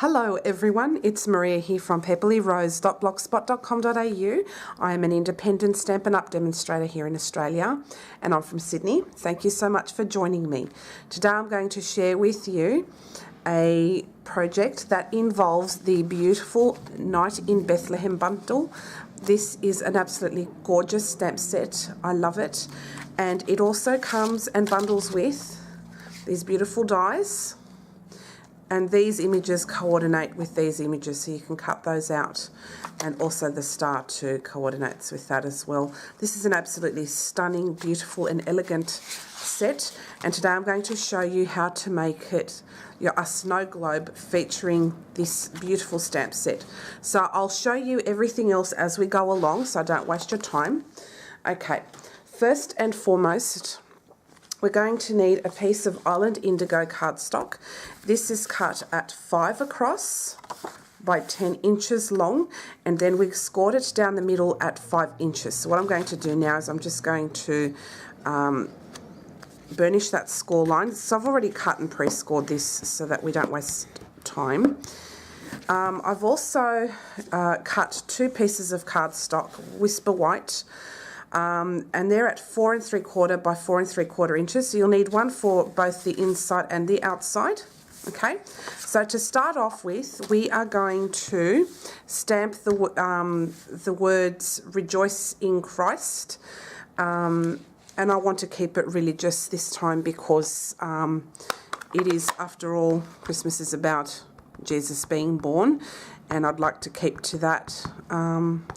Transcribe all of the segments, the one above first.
Hello everyone, it's Maria here from pepperlyrose.blogspot.com.au. I am an independent Stampin' Up demonstrator here in Australia and I'm from Sydney. Thank you so much for joining me. Today I'm going to share with you a project that involves the beautiful Night in Bethlehem Bundle. This is an absolutely gorgeous stamp set. I love it. And it also comes and bundles with these beautiful dies. And these images coordinate with these images, so you can cut those out. And also the star too coordinates with that as well. This is an absolutely stunning, beautiful and elegant set. And today I'm going to show you how to make it a snow globe featuring this beautiful stamp set. So I'll show you everything else as we go along, so I don't waste your time. Okay, first and foremost, we're going to need a piece of Island Indigo cardstock. This is cut at 5 across by 10 inches long, and then we scored it down the middle at 5 inches. So what I'm going to do now is I'm just going to burnish that score line. So I've already cut and pre-scored this so that we don't waste time. I've also cut 2 pieces of cardstock, Whisper White, and they're at 4 3/4 by 4 3/4 inches. So you'll need one for both the inside and the outside. Okay, so to start off with, we are going to stamp the words "Rejoice in Christ," and I want to keep it religious this time because it is, after all, Christmas is about Jesus being born, and I'd like to keep to that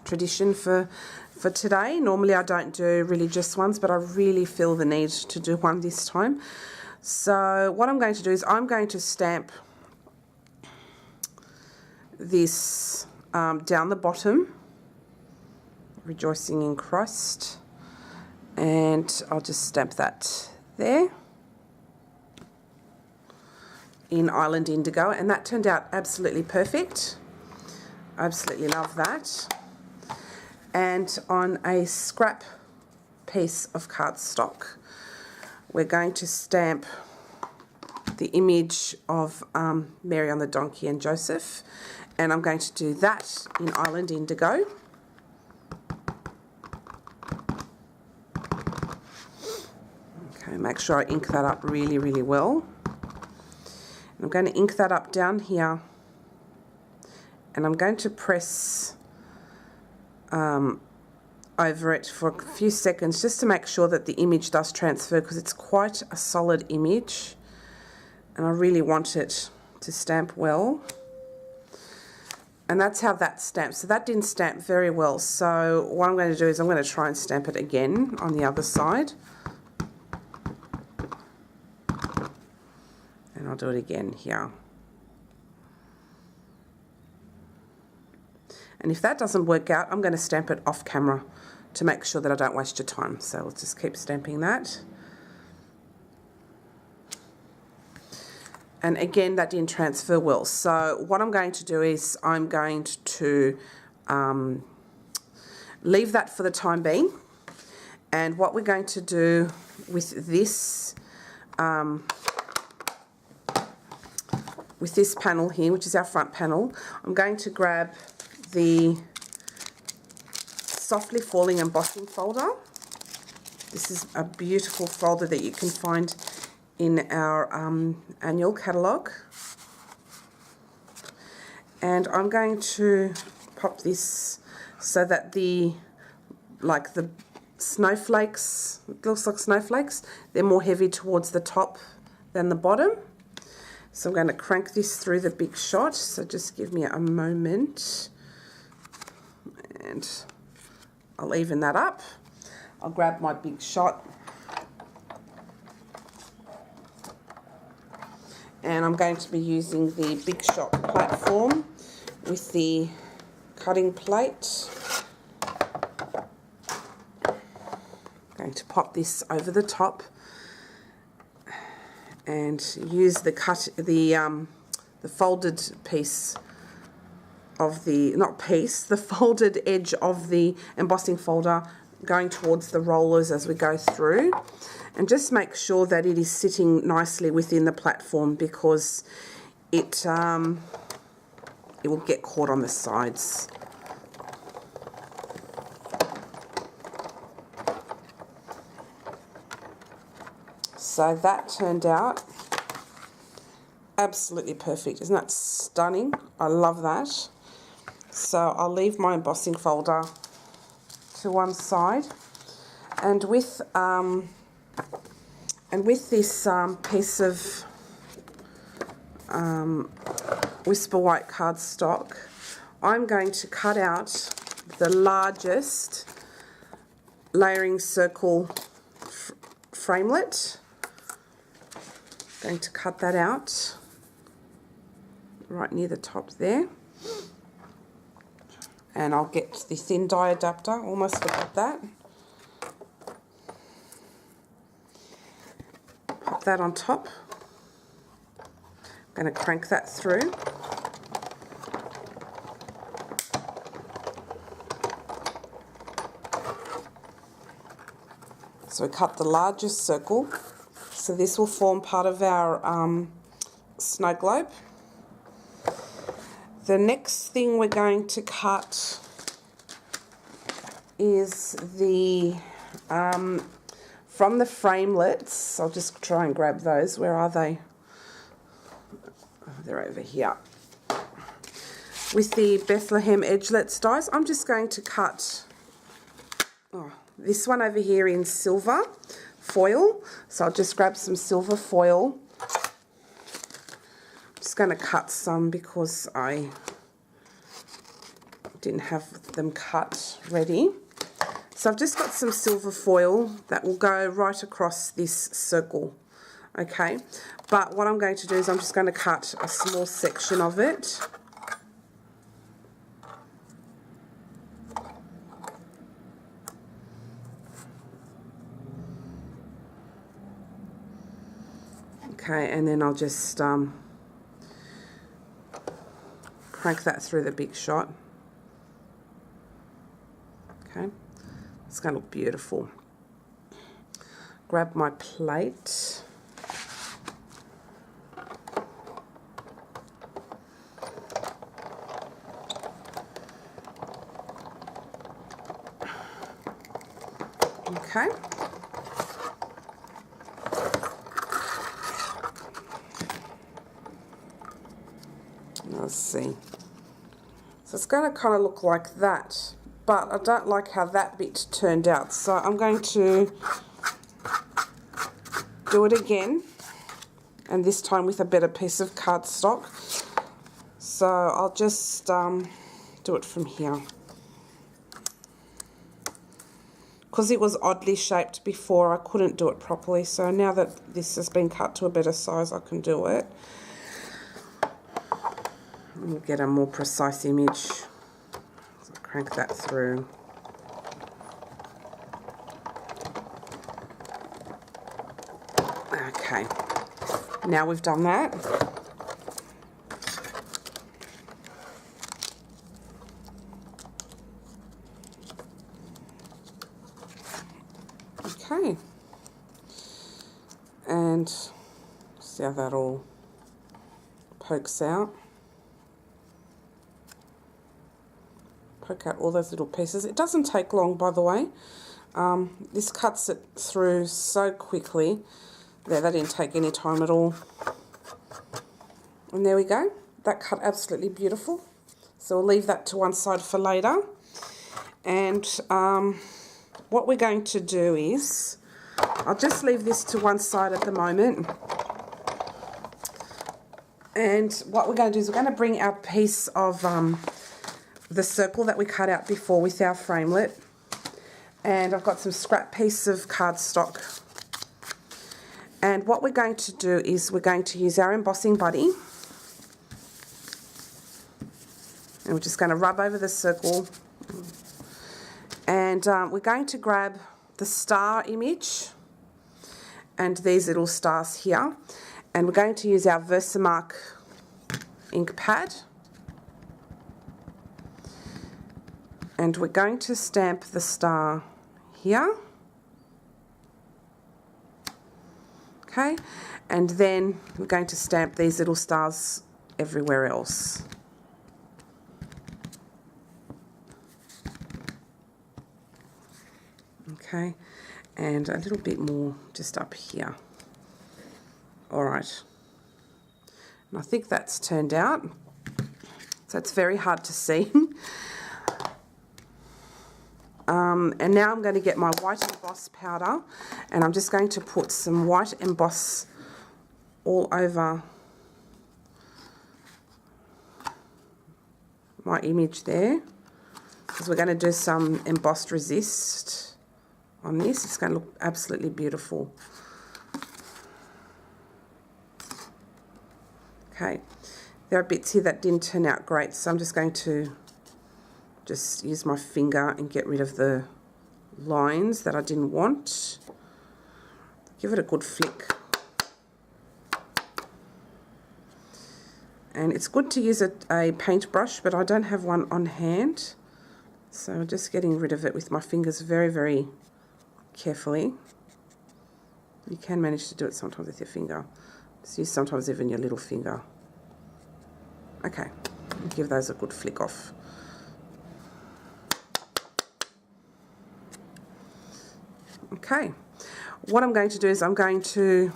tradition for today. Normally I don't do religious ones, but I really feel the need to do one this time. So what I'm going to do is I'm going to stamp this down the bottom, Rejoicing in Christ, and I'll just stamp that there in Island Indigo, and that turned out absolutely perfect. I absolutely love that. And on a scrap piece of cardstock, we're going to stamp the image of Mary on the donkey and Joseph, and I'm going to do that in Island Indigo. Okay, make sure I ink that up really, really well. And I'm going to ink that up down here, and I'm going to press over it for a few seconds just to make sure that the image does transfer, because it's quite a solid image and I really want it to stamp well. And that's how that stamps. So that didn't stamp very well, so what I'm going to do is I'm going to try and stamp it again on the other side, and I'll do it again here. And if that doesn't work out, I'm going to stamp it off camera to make sure that I don't waste your time. So let's just keep stamping that. And again, that didn't transfer well. So what I'm going to do is I'm going to leave that for the time being. And what we're going to do with this panel here, which is our front panel, I'm going to grab the Softly Falling embossing folder. This is a beautiful folder that you can find in our annual catalogue. And I'm going to pop this so that the snowflakes, it looks like snowflakes, they're more heavy towards the top than the bottom. So I'm going to crank this through the big shot, so just give me a moment. And I'll even that up. I'll grab my big shot, and I'm going to be using the big shot platform with the cutting plate. I'm going to pop this over the top and use the folded piece of the, the folded edge of the embossing folder going towards the rollers as we go through, and just make sure that it is sitting nicely within the platform, because it it will get caught on the sides. So that turned out absolutely perfect. Isn't that stunning? I love that. So I'll leave my embossing folder to one side, and with this piece of Whisper White cardstock, I'm going to cut out the largest layering circle framelit. Going to cut that out right near the top there, and I'll get the thin die adapter. Almost forgot that. Pop that on top. I'm going to crank that through. So we cut the largest circle. So this will form part of our snow globe. The next thing we're going to cut is the from the framelits. I'll just try and grab those. Where are they? Oh, they're over here. With the Bethlehem edgelets dies, I'm just going to cut this one over here in silver foil. So I'll just grab some silver foil. I'm just going to cut some because I didn't have them cut ready. So I've just got some silver foil that will go right across this circle. Okay, but what I'm going to do is I'm just going to cut a small section of it. Okay, and then I'll just crank that through the big shot. Okay, it's going to look beautiful. Grab my plate. Okay. Let's see. So it's going to kind of look like that, but I don't like how that bit turned out. So I'm going to do it again, and this time with a better piece of cardstock. So I'll just do it from here. Because it was oddly shaped before, I couldn't do it properly. So now that this has been cut to a better size, I can do it. We'll get a more precise image. So crank that through. Okay, now we've done that. Okay, and see how that all pokes out. Poke out all those little pieces. It doesn't take long, by the way. This cuts it through so quickly. There, that didn't take any time at all. And there we go. That cut absolutely beautiful. So we'll leave that to one side for later. And what we're going to do is, I'll just leave this to one side at the moment. And what we're going to do is we're going to bring our piece of the circle that we cut out before with our framelit, and I've got some scrap piece of cardstock, and what we're going to do is we're going to use our embossing buddy, and we're just going to rub over the circle, and we're going to grab the star image and these little stars here, and we're going to use our Versamark ink pad. And we're going to stamp the star here. Okay, and then we're going to stamp these little stars everywhere else. Okay, and a little bit more just up here. All right, and I think that's turned out. So it's very hard to see. And now I'm going to get my white emboss powder, and I'm just going to put some white emboss all over my image there, because we're going to do some embossed resist on this. It's going to look absolutely beautiful. Okay, there are bits here that didn't turn out great, so I'm just going to just use my finger and get rid of the lines that I didn't want. Give it a good flick. And it's good to use a paintbrush, but I don't have one on hand. So just getting rid of it with my fingers very, very carefully. You can manage to do it sometimes with your finger. Just use sometimes even your little finger. Okay, give those a good flick off. Okay, what I'm going to do is I'm going to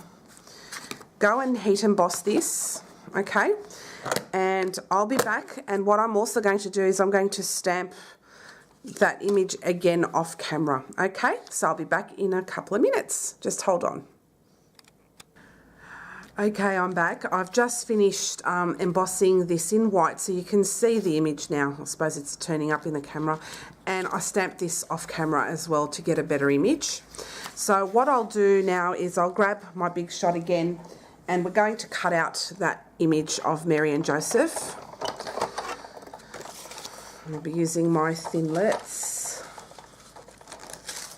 go and heat emboss this, okay, and I'll be back, and what I'm also going to do is I'm going to stamp that image again off camera, okay, so I'll be back in a couple of minutes. Just hold on. Okay, I'm back. I've just finished embossing this in white, so you can see the image now. I suppose it's turning up in the camera. And I stamped this off camera as well to get a better image. So what I'll do now is I'll grab my big shot again, and we're going to cut out that image of Mary and Joseph. I'll be using my Thinlits.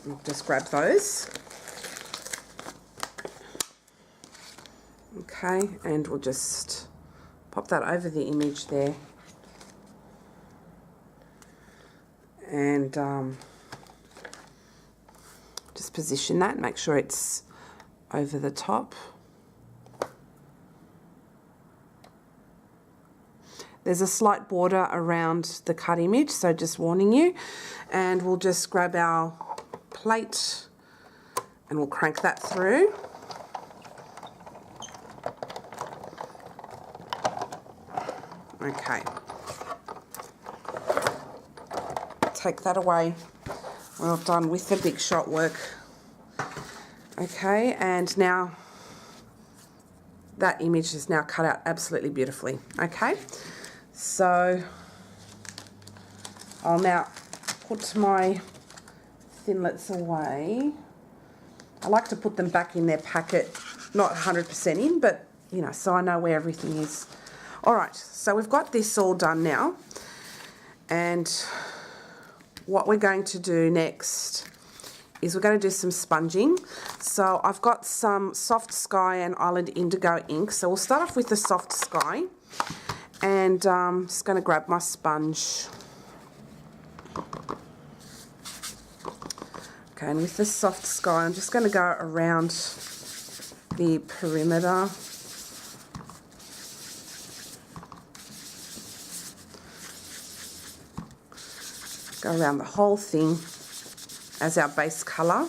I'll just grab those. Okay, and we'll just pop that over the image there, and just position that, make sure it's over the top. There's a slight border around the cut image, so just warning you. And we'll just grab our plate and we'll crank that through. Okay, take that away. Well done with the big shot work. Okay, and now that image is now cut out absolutely beautifully. Okay, so I'll now put my Thinlits away. I like to put them back in their packet, not 100% in, but you know, so I know where everything is. All right, so we've got this all done now, and what we're going to do next is we're going to do some sponging. So I've got some Soft Sky and Island Indigo ink, so we'll start off with the Soft Sky, and I'm just going to grab my sponge. Okay, and with the Soft Sky, I'm just going to go around the perimeter. Go around the whole thing as our base colour.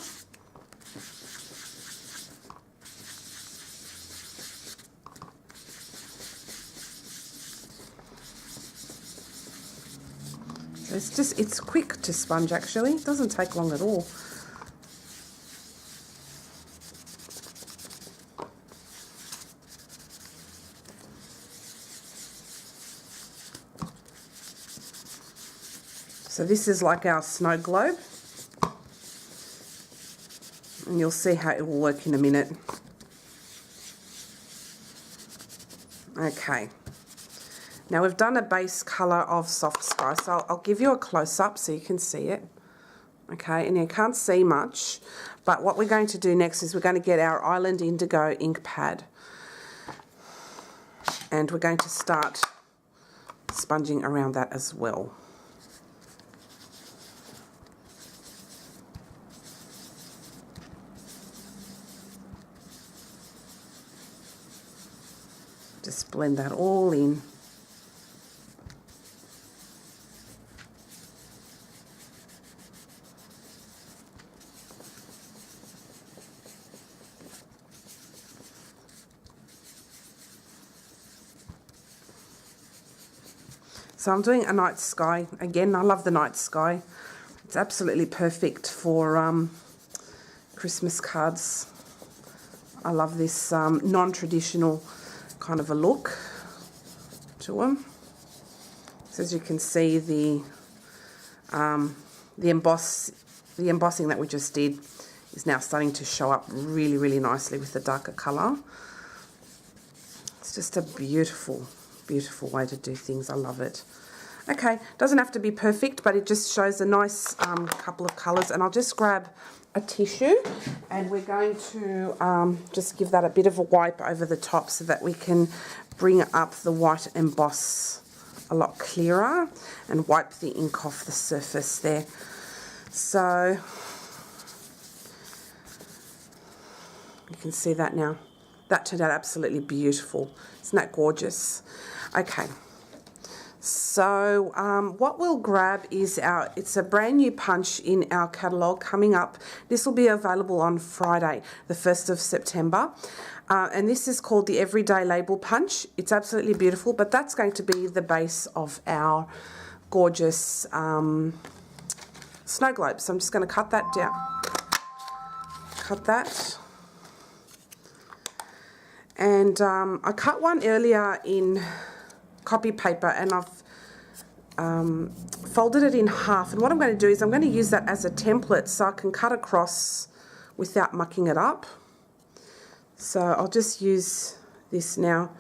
So it's quick to sponge actually, it doesn't take long at all. So this is like our snow globe, and you'll see how it will work in a minute. Okay, now we've done a base colour of Soft Sky, so I'll give you a close-up so you can see it. Okay, and you can't see much, but what we're going to do next is we're going to get our Island Indigo ink pad, and we're going to start sponging around that as well. Just blend that all in. So I'm doing a night sky. Again, I love the night sky. It's absolutely perfect for Christmas cards. I love this non-traditional kind of a look to them. So as you can see, the embossing that we just did is now starting to show up really, really nicely with the darker colour. It's just a beautiful, beautiful way to do things. I love it. Okay, doesn't have to be perfect, but it just shows a nice couple of colours. And I'll just grab a tissue and we're going to just give that a bit of a wipe over the top so that we can bring up the white emboss a lot clearer and wipe the ink off the surface there. So you can see that now. That turned out absolutely beautiful. Isn't that gorgeous? Okay. So what we'll grab is it's a brand new punch in our catalogue coming up. This will be available on Friday, the 1st of September. And this is called the Everyday Label Punch. It's absolutely beautiful, but that's going to be the base of our gorgeous snow globe. So I'm just going to cut that down. Cut that. And I cut one earlier in copy paper and I've folded it in half, and what I'm going to do is I'm going to use that as a template so I can cut across without mucking it up. So I'll just use this now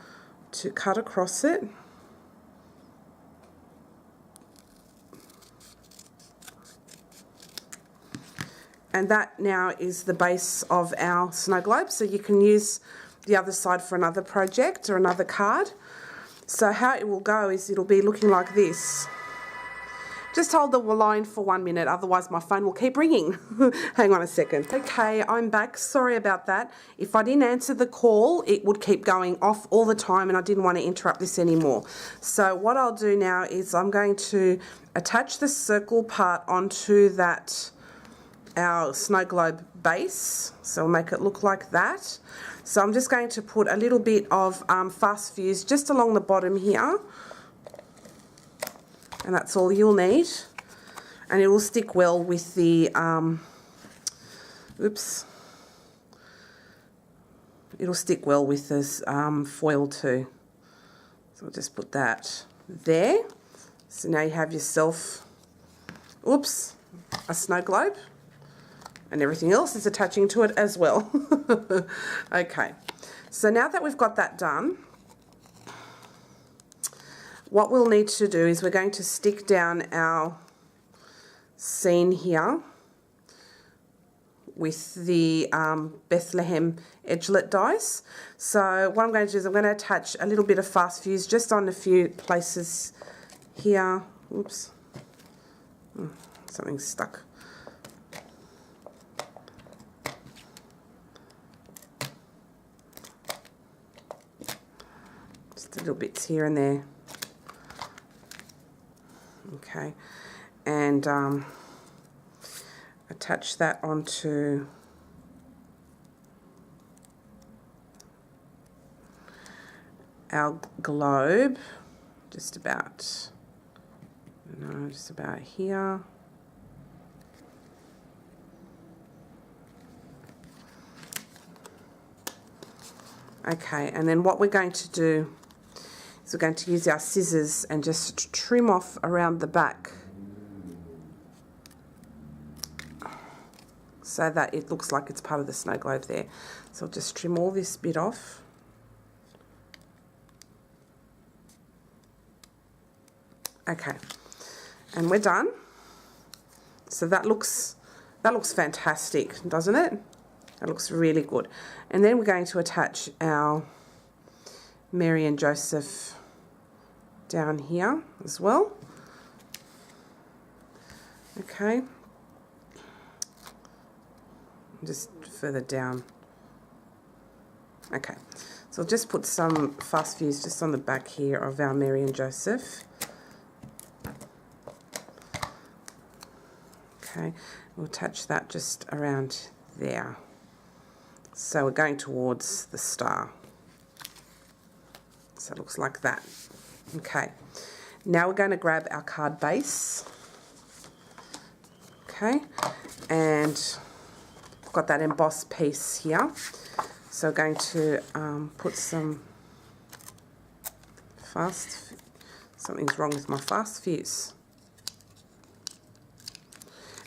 to cut across it. And that now is the base of our snow globe, so you can use the other side for another project or another card. So how it will go is it'll be looking like this. Just hold the line for 1 minute, otherwise my phone will keep ringing. Hang on a second. Okay, I'm back. Sorry about that. If I didn't answer the call, it would keep going off all the time and I didn't want to interrupt this anymore. So what I'll do now is I'm going to attach the circle part onto that, our snow globe base. So I'll make it look like that. So I'm just going to put a little bit of fast fuse just along the bottom here. And that's all you'll need. And it will stick well with the, it'll stick well with this foil too. So I'll just put that there. So now you have yourself, a snow globe. And everything else is attaching to it as well. Okay, so now that we've got that done, what we'll need to do is we're going to stick down our scene here with the Bethlehem edgelet dies. So what I'm going to do is I'm going to attach a little bit of fast fuse just on a few places here. Oops, something's stuck. Little bits here and there. Okay, and attach that onto our globe, just about here. Okay, and then what we're going to do is we're going to use our scissors and just trim off around the back so that it looks like it's part of the snow globe there. So I'll just trim all this bit off. Okay, and we're done. So that looks fantastic, doesn't it? That looks really good. And then we're going to attach our Mary and Joseph down here as well. Okay. Just further down. Okay. So I'll just put some fast fuse just on the back here of our Mary and Joseph. Okay, we'll attach that just around there. So we're going towards the star. So it looks like that. Okay. Now we're going to grab our card base. Okay, and I've got that embossed piece here. So we're going to put some something's wrong with my fast fuse.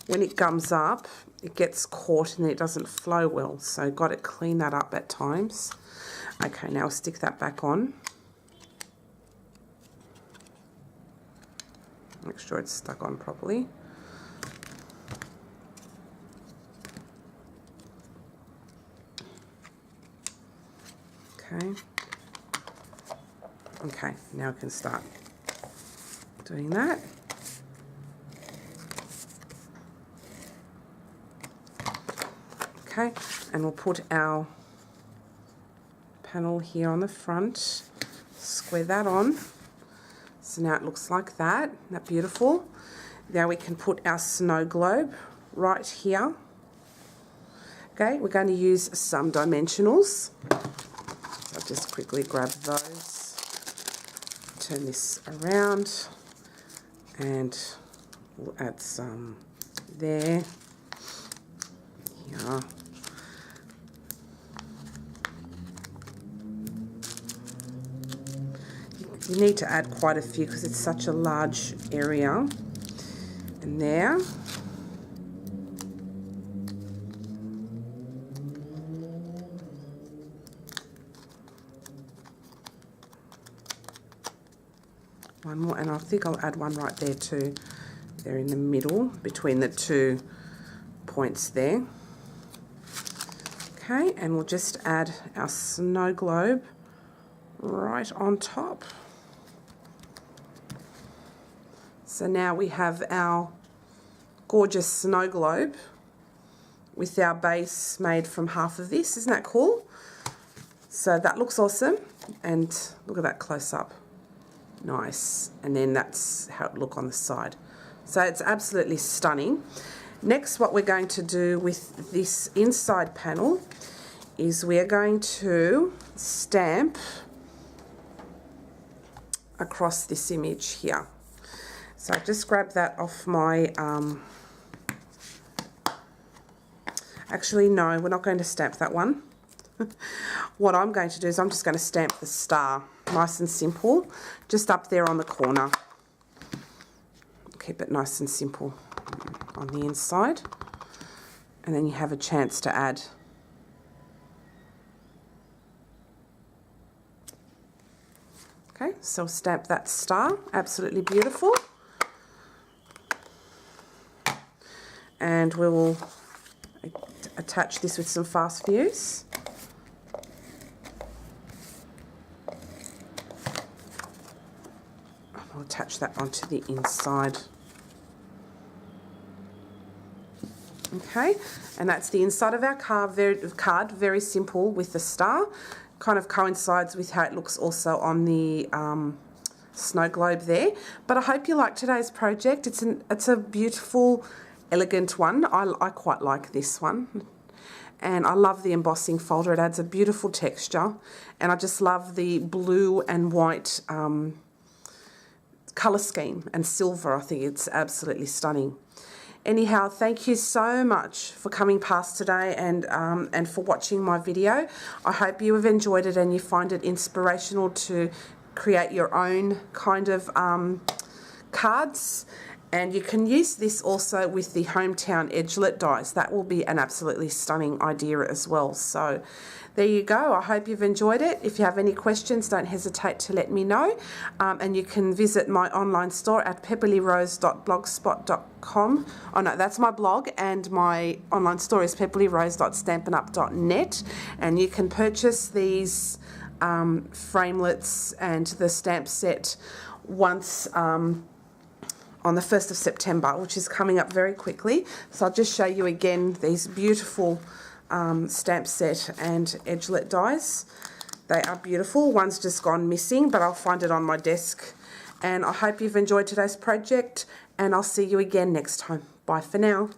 When it gums up, it gets caught and it doesn't flow well, so got to clean that up at times. Okay, now I'll stick that back on. Make sure it's stuck on properly. Okay. Okay, now I can start doing that. Okay, and we'll put our panel here on the front, square that on. So now it looks like that. Isn't that beautiful? Now we can put our snow globe right here. Okay, we're going to use some dimensionals. I'll just quickly grab those, turn this around, and we'll add some there. Here. You need to add quite a few because it's such a large area. And there. One more, and I think I'll add one right there too. There in the middle, between the 2 points there. Okay, and we'll just add our snow globe right on top. So now we have our gorgeous snow globe with our base made from half of this. Isn't that cool? So that looks awesome. And look at that close up. Nice. And then that's how it looks on the side. So it's absolutely stunning. Next, what we're going to do with this inside panel is we're going to stamp across this image here. So I just grabbed that off my, actually no, we're not going to stamp that one. What I'm going to do is I'm just going to stamp the star, nice and simple, just up there on the corner. Keep it nice and simple on the inside, and then you have a chance to add. Okay, so stamp that star, absolutely beautiful. And we will attach this with some fast fuse. I'll attach that onto the inside. Okay, and that's the inside of our card, very simple with the star. Kind of coincides with how it looks also on the snow globe there. But I hope you liked today's project. It's a beautiful, elegant one. I quite like this one. And I love the embossing folder. It adds a beautiful texture. And I just love the blue and white colour scheme and silver. I think it's absolutely stunning. Anyhow, thank you so much for coming past today and for watching my video. I hope you have enjoyed it and you find it inspirational to create your own kind of cards. And you can use this also with the Hometown Edgelet dies. That will be an absolutely stunning idea as well. So there you go. I hope you've enjoyed it. If you have any questions, don't hesitate to let me know. And you can visit my online store at pepperlyrose.blogspot.com. Oh no, that's my blog, and my online store is pepperlyrose.stampinup.net. And you can purchase these framelits and the stamp set once on the 1st of September, which is coming up very quickly. So I'll just show you again these beautiful stamp set and edgelet dies. They are beautiful. One's just gone missing, but I'll find it on my desk. And I hope you've enjoyed today's project, and I'll see you again next time. Bye for now.